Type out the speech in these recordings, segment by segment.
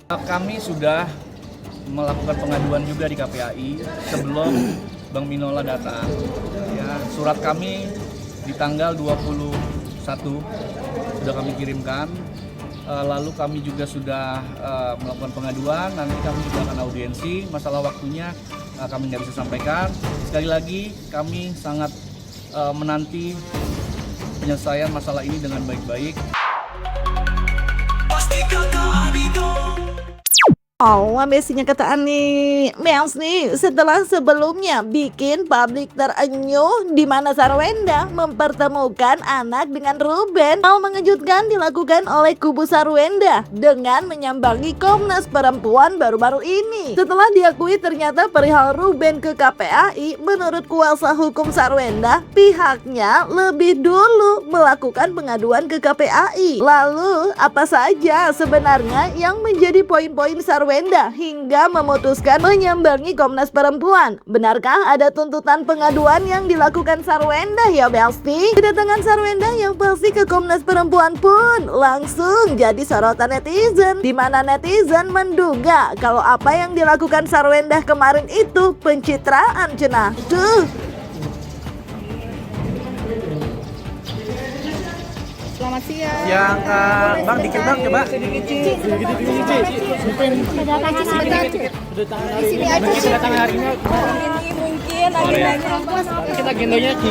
Kami sudah melakukan pengaduan juga di KPAI sebelum Bang Minola datang. Ya, surat kami di tanggal 21 sudah kami kirimkan. Lalu kami juga sudah melakukan pengaduan. Nanti kami juga akan audiensi. Masalah waktunya kami nggak bisa sampaikan. Sekali lagi kami sangat menanti penyelesaian masalah ini dengan baik-baik. Oh, amazingnya kata Ani Meows nih, setelah sebelumnya bikin publik terenyuh di mana Sarwenda mempertemukan anak dengan Ruben. Hal mengejutkan dilakukan oleh kubu Sarwenda dengan menyambangi Komnas Perempuan baru-baru ini. Setelah diakui ternyata perihal Ruben ke KPAI, menurut kuasa hukum Sarwenda, pihaknya lebih dulu melakukan pengaduan ke KPAI. Lalu, apa saja sebenarnya yang menjadi poin-poin Sarwenda hingga memutuskan menyambangi Komnas Perempuan? Benarkah ada tuntutan pengaduan yang dilakukan Sarwenda ya Belsti? Kedatangan Sarwenda yang pasti ke Komnas Perempuan pun langsung jadi sorotan netizen, di mana netizen menduga kalau apa yang dilakukan Sarwenda kemarin itu pencitraan cenah. Selamat siang. Siang, Bang, dikit Bang, coba. Sedikit, di sini aja sih. Kedatangan hari ini Mungkin agendanya. kita agendanya Ci.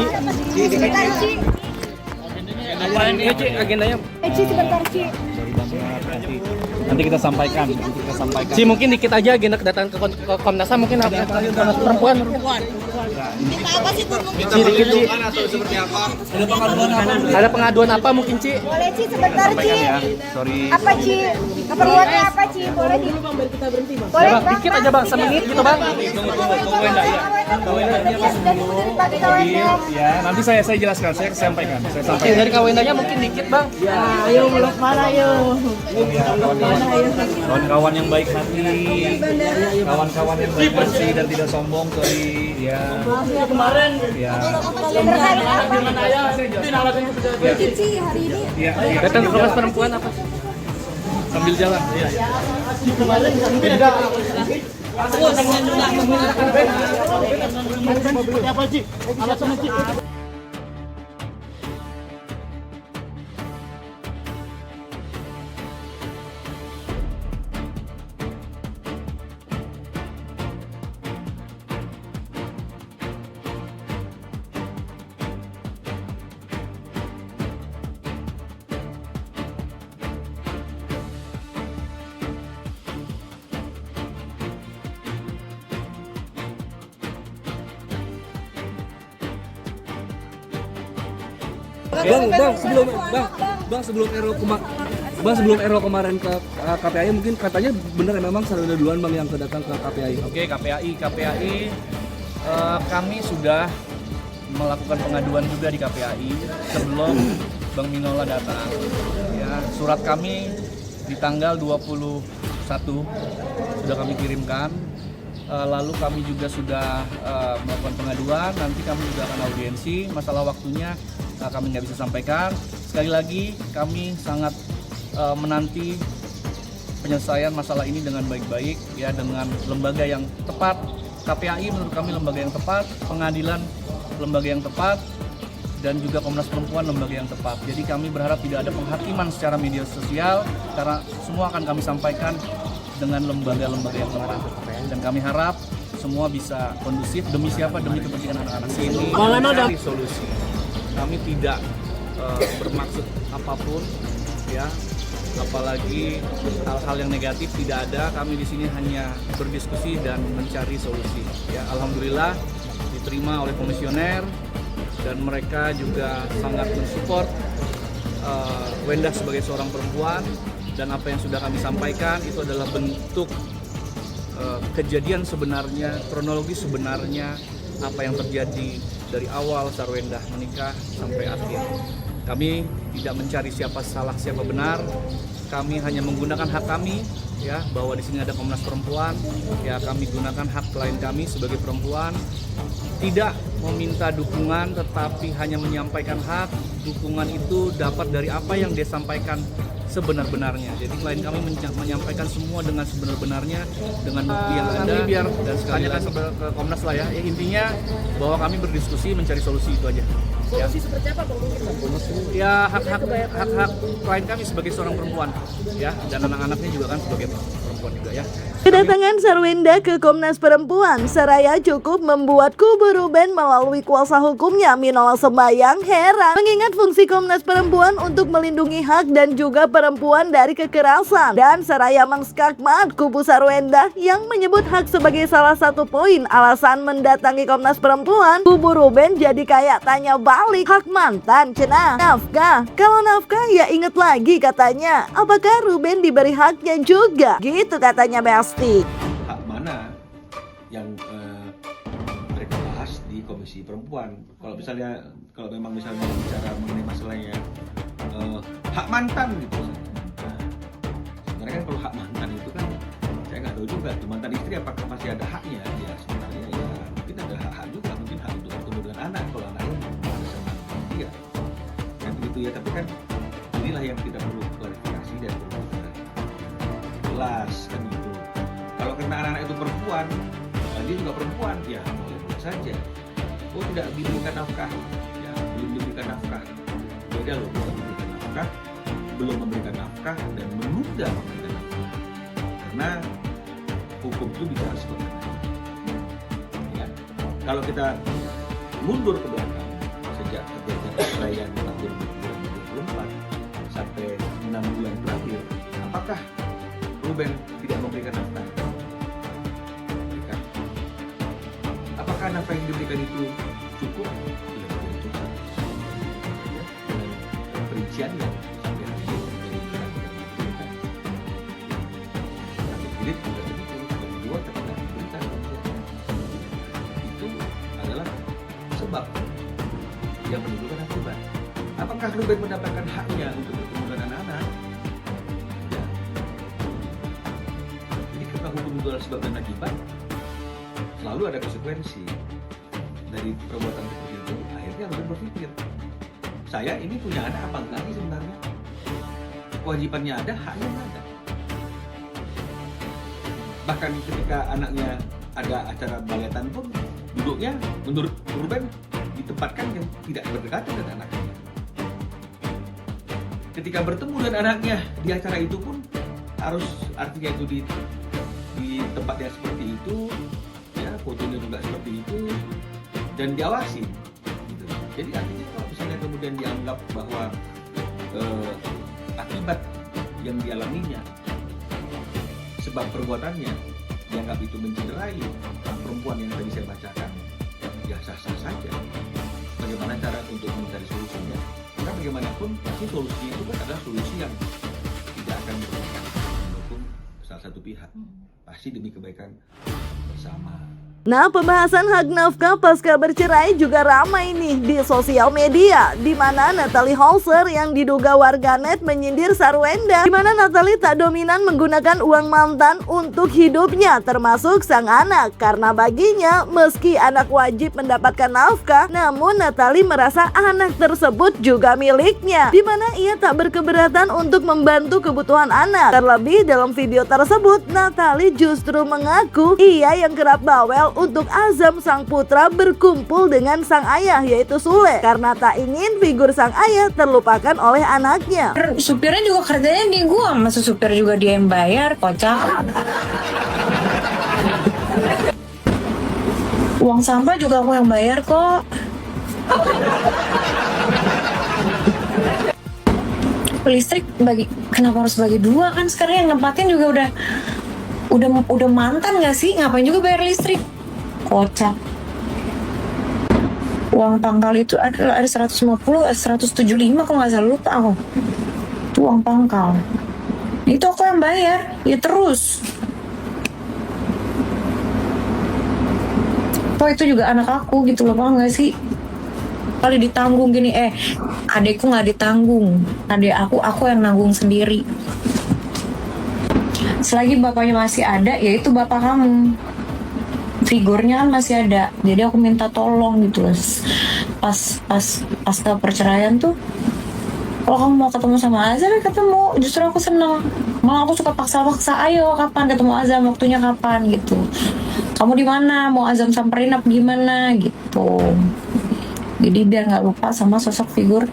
Sebentar, Ci. Agendanya Ci, sebentar, Ci. Nanti kita sampaikan. Ci, mungkin dikit aja agenda kedatangan ke Komnas HAM, mungkin apa? Komnas Perempuan. Kita apa sih tuh? Ci, dikit Ci. Ada pengaduan apa mungkin Ci? Boleh, Ci, sebentar, Ci. Sorry. Apa, Ci? Keperluannya apa, Ci? Boleh di. Boleh, Bang, dikit aja Bang, semenit gitu Bang. Tunggu Wenda ya. Ya, nanti saya jelaskan, saya sampaikan. Oke, dari Kawendanya mungkin dikit Bang. Ayo meluk mana yuk. Kawan-kawan yang baik hati, kawan-kawan yang baik hati dan tidak sombong, sorry. Ya. Kemarin Ya. Ci, hari ini. Ya. datang ke Komnas Perempuan apa? Sambil jalan. Iya. Sebelum Ero kemarin ke KPAI, mungkin katanya benar memang Sarwenda duluan Bang yang datang ke KPAI. Oke, KPAI, kami sudah melakukan pengaduan juga di KPAI sebelum Bang Minola datang. Ya, surat kami di tanggal 21 sudah kami kirimkan. Lalu kami juga sudah melakukan pengaduan. Nanti kami juga akan audiensi. Masalah waktunya kami nggak bisa sampaikan. Sekali lagi kami sangat menanti penyelesaian masalah ini dengan baik-baik, ya, dengan lembaga yang tepat. KPAI menurut kami lembaga yang tepat, pengadilan lembaga yang tepat, dan juga Komnas Perempuan lembaga yang tepat. Jadi kami berharap tidak ada penghakiman secara media sosial, karena semua akan kami sampaikan dengan lembaga-lembaga yang tepat. Dan kami harap semua bisa kondusif, demi siapa? Demi kepentingan anak-anak sini. Mencari solusi. Kami tidak bermaksud apapun, ya, apalagi hal-hal yang negatif tidak ada. Kami di sini hanya berdiskusi dan mencari solusi. Ya, alhamdulillah diterima oleh komisioner dan mereka juga sangat mensupport Wenda sebagai seorang perempuan, dan apa yang sudah kami sampaikan itu adalah bentuk kejadian sebenarnya, kronologi sebenarnya apa yang terjadi dari awal Sarwenda menikah sampai akhir. Kami tidak mencari siapa salah siapa benar. Kami hanya menggunakan hak kami, ya, bahwa di sini ada Komnas Perempuan, ya, kami gunakan hak klien kami sebagai perempuan, tidak meminta dukungan tetapi hanya menyampaikan hak. Dukungan itu dapat dari apa yang dia sampaikan sebenar-benarnya. Jadi klien kami menyampaikan semua dengan sebenar-benarnya, dengan bukti yang ada. Biar Dan sekali tanyakan lagi, ke Komnas lah ya. intinya bahwa kami berdiskusi mencari solusi itu aja. Solusi seperti apa Bang? Ya hak-hak klien kami sebagai seorang perempuan ya, dan anak-anaknya juga kan sebagai perempuan juga ya. Kedatangan Sarwenda ke Komnas Perempuan seraya cukup membuat kubu Ruben melalui kuasa hukumnya Minola Sembayang heran mengingat fungsi Komnas Perempuan untuk melindungi hak dan juga perempuan dari kekerasan, dan seraya mengskakmat kubu Sarwenda yang menyebut hak sebagai salah satu poin alasan mendatangi Komnas Perempuan. Kubu Ruben jadi kayak tanya balik, hak mantan cenah nafkah, kalau nafkah ya inget lagi katanya, apakah Ruben diberi haknya juga gitu katanya Besti. Hak mana yang mereka bahas di Komisi Perempuan? Kalau memang misalnya bicara mengenai masalahnya hak mantan gitu. Nah, sebenarnya kan kalau hak mantan itu kan saya nggak tahu juga tuh, mantan istri apakah masih ada haknya? Ya sebenarnya ya mungkin ada hak juga, mungkin hak untuk bertemu dengan anak kalau anaknya ada sama dia. Kan begitu ya, tapi kan inilah yang kita perlu klarifikasi dan perlu jelas kan gitu. Kalau karena anak-anak itu perempuan, dia juga perempuan, ya boleh saja. Oh tidak diberikan nafkah, ya belum diberikan nafkah. Beda loh, belum memberikan nafkah, belum memberikan nafkah dan menunda memberikan nafkah. Karena hukum itu bicara sebenarnya. Ya, kalau kita mundur ke belakang sejak terjadi perceraian tahun 2024 sampai 6 bulan terakhir, apakah Ruben tidak memberikan nafkah? Apakah nafkah yang diberikan itu cukup? Tidak cukup. Ya, dengan perincian yang sampai hari ini diberikan. Tapi Philip juga begitu, dan kedua ketika diberikan. Itu adalah sebab yang menimbulkan akibat. Apakah Ruben mendapatkan haknya untuk bertemu dengan anak-anak? Ya. Jadi karena hukum itu adalah sebab dan akibat, selalu ada konsekuensi dari perbuatan seperti itu. Akhirnya Ruben berpikir, saya ini punya anak apa enggak sih sebenarnya? Kewajibannya ada, haknya enggak ada. Bahkan ketika anaknya ada acara baletan pun, duduknya menurut Ruben ditempatkan yang tidak berdekatan dengan anaknya. Ketika bertemu dengan anaknya di acara itu pun harus, artinya itu di tempat yang seperti itu, ya fotonya juga seperti itu dan diawasi. Gitu. Jadi artinya kalau misalnya kemudian dianggap bahwa akibat yang dialaminya sebab perbuatannya dianggap itu mencederai perempuan yang tadi saya bacakan, ya sah-sah saja. Bagaimana cara untuk mencari solusinya? Karena bagaimanapun pasti solusi itu kan adalah solusi yang tidak akan mendukung salah satu pihak, pasti demi kebaikan bersama. Nah, pembahasan hak nafkah pasca bercerai juga ramai nih di sosial media, di mana Natalie Holzer yang diduga warganet menyindir Sarwenda, di mana Natalie tak dominan menggunakan uang mantan untuk hidupnya, termasuk sang anak, karena baginya meski anak wajib mendapatkan nafkah, namun Natalie merasa anak tersebut juga miliknya, di mana ia tak berkeberatan untuk membantu kebutuhan anak. Terlebih dalam video tersebut, Natalie justru mengaku ia yang kerap bawel untuk azam sang putra berkumpul dengan sang ayah yaitu Sule, karena tak ingin figur sang ayah terlupakan oleh anaknya. Supirnya juga kerjanya di gua, masa supir juga dia yang bayar, kocak. Uang sampah juga aku yang bayar kok. Listrik kenapa harus bagi dua, kan sekarang yang nempatin juga udah mantan gak sih, ngapain juga bayar listrik? Kocak. Uang pangkal itu ada 150, 175 kalau nggak salah, lupa aku. Itu uang pangkal. Itu aku yang bayar, ya terus. Toh itu juga anak aku gitu loh, paham nggak sih? Kali ditanggung gini, adekku nggak ditanggung, adek aku yang nanggung sendiri. Selagi bapaknya masih ada, ya itu bapak kamu. Figurnya kan masih ada, jadi aku minta tolong gitu loh. Pas perceraian tuh Kalau kamu mau ketemu sama Azam ya ketemu, justru aku seneng. Malah aku suka paksa-paksa, ayo kapan ketemu Azam, waktunya kapan gitu. Kamu di mana? Mau Azam samperin apa gimana gitu. Jadi biar nggak lupa sama sosok figur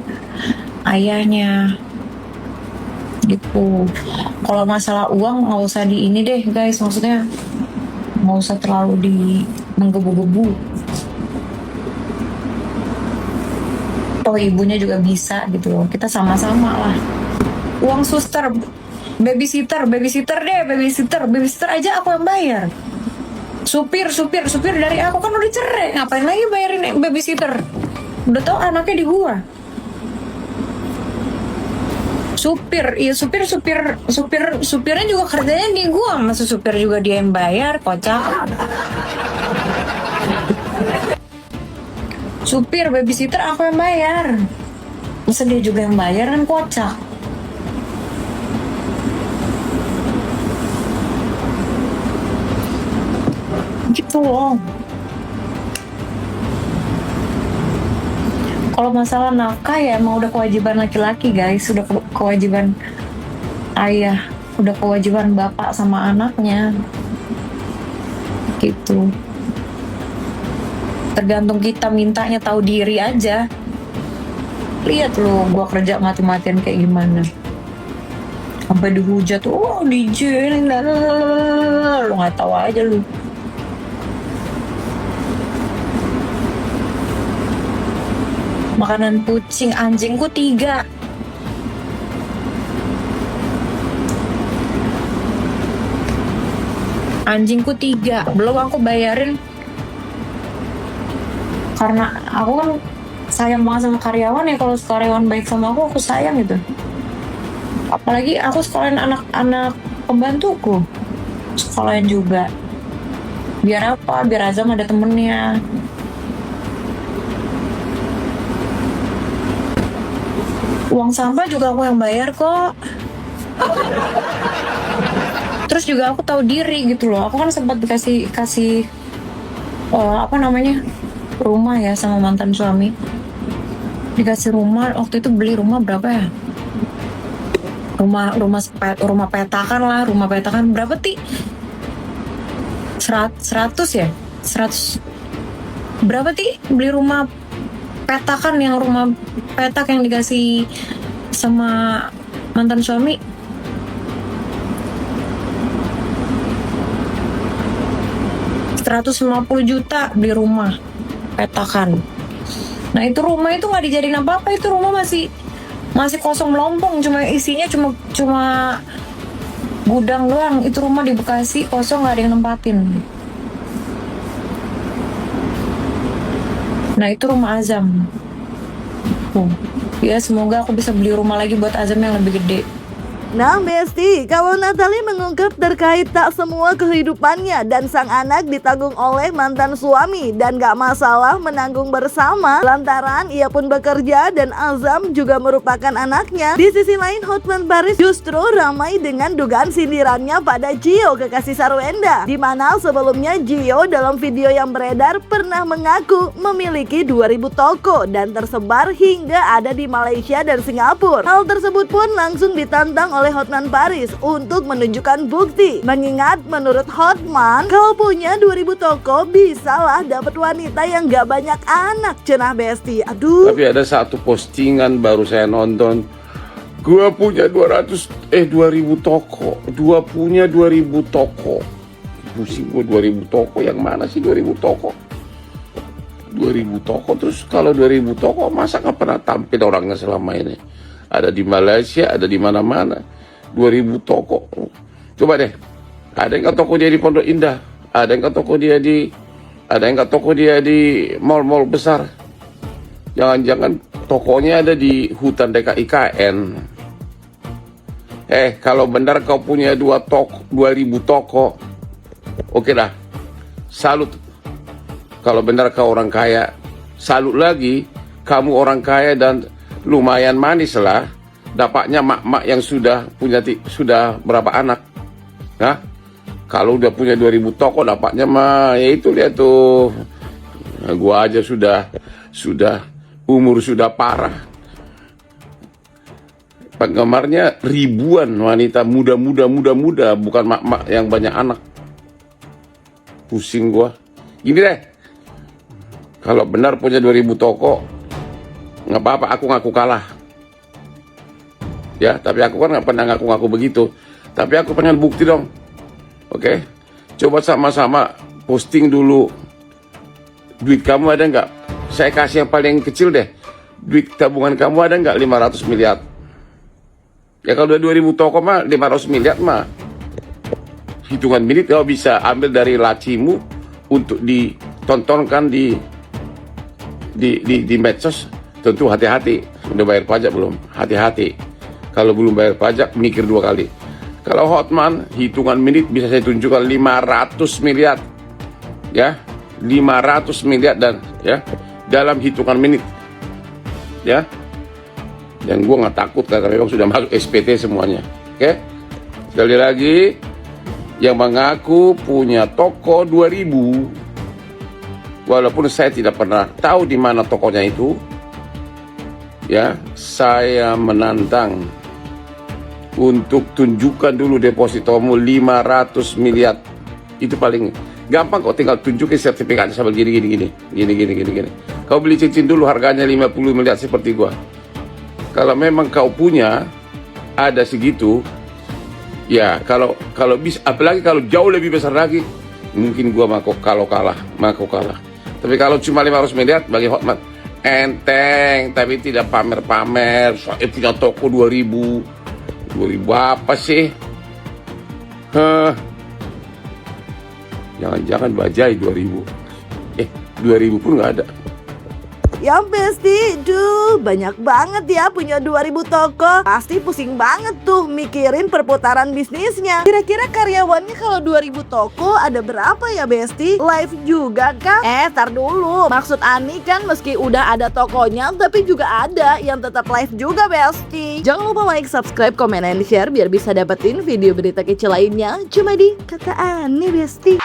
ayahnya gitu. Kalau masalah uang nggak usah di ini deh guys, maksudnya nggak usah terlalu di menggebu-gebu. Oh ibunya juga bisa gitu loh, kita sama-sama lah. Uang suster, babysitter aja aku yang bayar. Supir dari aku kan udah cerai, ngapain lagi bayarin babysitter? Udah tau anaknya di gua. Supirnya juga kerjanya di gua, masa supir juga dia yang bayar, kocak. Supir, babysitter aku yang bayar. Masa dia juga yang bayar, kan kocak. Gitu loh. Kalau masalah nafkah ya emang udah kewajiban laki-laki guys, udah kewajiban ayah, udah kewajiban bapak sama anaknya. Gitu. Tergantung kita mintanya tahu diri aja. Lihat lo, gua kerja mati-matian kayak gimana. Sampai dihujat, oh DJ, lo nggak tahu aja lu. Makanan kucing, anjingku 3. Anjingku 3, belum aku bayarin. Karena aku kan sayang banget sama karyawan ya, kalau karyawan baik sama aku sayang gitu. Apalagi aku sekolahin anak-anak pembantuku, sekolahin juga. Biar apa? Biar Azam ada temennya. Uang sampah juga aku yang bayar kok. Terus juga aku tahu diri gitu loh. Aku kan sempat dikasih rumah ya sama mantan suami. Dikasih rumah, waktu itu beli rumah berapa ya? Rumah petakan lah, rumah petakan berapa Ti? 100 ya? 100 berapa Ti? Beli rumah petakan, yang rumah petak yang dikasih sama mantan suami. $150 juta beli rumah petakan. Nah itu rumah itu nggak dijadiin apa-apa, itu rumah masih kosong melompong, cuma isinya cuma gudang doang. Itu rumah di Bekasi kosong, nggak ada yang nempatin. Nah itu rumah Azam. Ya semoga aku bisa beli rumah lagi buat Azam yang lebih gede. Nah Besti, kalau Natalie mengungkap terkait tak semua kehidupannya dan sang anak ditanggung oleh mantan suami dan gak masalah menanggung bersama lantaran ia pun bekerja dan Azam juga merupakan anaknya. Di sisi lain Hotman Paris justru ramai dengan dugaan sindirannya pada Gio kekasih Sarwenda, di mana sebelumnya Gio dalam video yang beredar pernah mengaku memiliki 2000 toko dan tersebar hingga ada di Malaysia dan Singapura. Hal tersebut pun langsung ditantang oleh Hotman Paris untuk menunjukkan bukti. Mengingat menurut Hotman, kalau punya 2000 toko bisalah dapat wanita yang gak banyak anak, cenah Besti. Aduh. Tapi ada satu postingan baru saya nonton, gua punya 2000 toko, gua punya 2000 toko. Pusing gua, 2000 toko yang mana sih 2000 toko? 2000 toko, terus kalau 2000 toko masa gak pernah tampil orangnya selama ini? Ada di Malaysia, ada di mana-mana. 2000 toko. Coba deh. Ada yang ke toko dia di Pondok Indah, ada yang ke toko dia di mall-mall besar. Jangan-jangan tokonya ada di hutan DKIKN. Kalau benar kau punya 2000 toko, oke dah. Salut. Kalau benar kau orang kaya, salut lagi. Kamu orang kaya dan lumayan manis lah. Dapatnya mak-mak yang sudah berapa anak. Nah, kalau udah punya 2000 toko dapatnya mah ya itu lihat tuh. Nah, gua aja sudah umur sudah parah. penggemarnya ribuan wanita muda, bukan mak-mak yang banyak anak. Pusing gua. Gini deh, kalau benar punya 2000 toko, nggak apa-apa, aku ngaku kalah. Ya, tapi aku kan nggak pernah ngaku-ngaku begitu. Tapi aku pengen bukti dong. Oke, coba sama-sama posting dulu. Duit kamu ada nggak? Saya kasih yang paling kecil deh. Duit tabungan kamu ada nggak 500 miliar? Ya kalau udah 2000 toko mah 500 miliar mah hitungan menit kau bisa ambil dari lacimu untuk ditontonkan di medsos. Tentu hati-hati. Udah bayar pajak belum? Hati-hati. Kalau belum bayar pajak mikir 2 kali. Kalau Hotman hitungan menit bisa saya tunjukkan 500 miliar. Ya, 500 miliar dan ya dalam hitungan menit. Ya. Dan gue nggak takut karena memang sudah masuk SPT semuanya. Oke? Sekali lagi, yang mengaku punya toko 2000, walaupun saya tidak pernah tahu di mana tokonya itu, ya, saya menantang untuk tunjukkan dulu depositomu 500 miliar. Itu paling gampang kok, tinggal tunjukin sertifikatnya sambil gini. Kau beli cincin dulu harganya 50 miliar seperti gua. Kalau memang kau punya ada segitu, ya kalau bisa, apalagi kalau jauh lebih besar lagi, mungkin gua mau kalah. Tapi kalau cuma 500 miliar bagi Hotman enteng, tapi tidak pamer-pamer. Saya punya toko 2000 apa sih? Jangan-jangan bajai 2000. 2000 pun nggak ada. Ya Besti, banyak banget ya punya 2000 toko. Pasti pusing banget tuh mikirin perputaran bisnisnya. Kira-kira karyawannya kalau 2000 toko ada berapa ya Besti? Live juga kah? Tar dulu. Maksud Ani kan meski udah ada tokonya, tapi juga ada yang tetap live juga Besti. Jangan lupa like, subscribe, komen, and share biar bisa dapetin video berita kece lainnya cuma di Kata Ani Besti.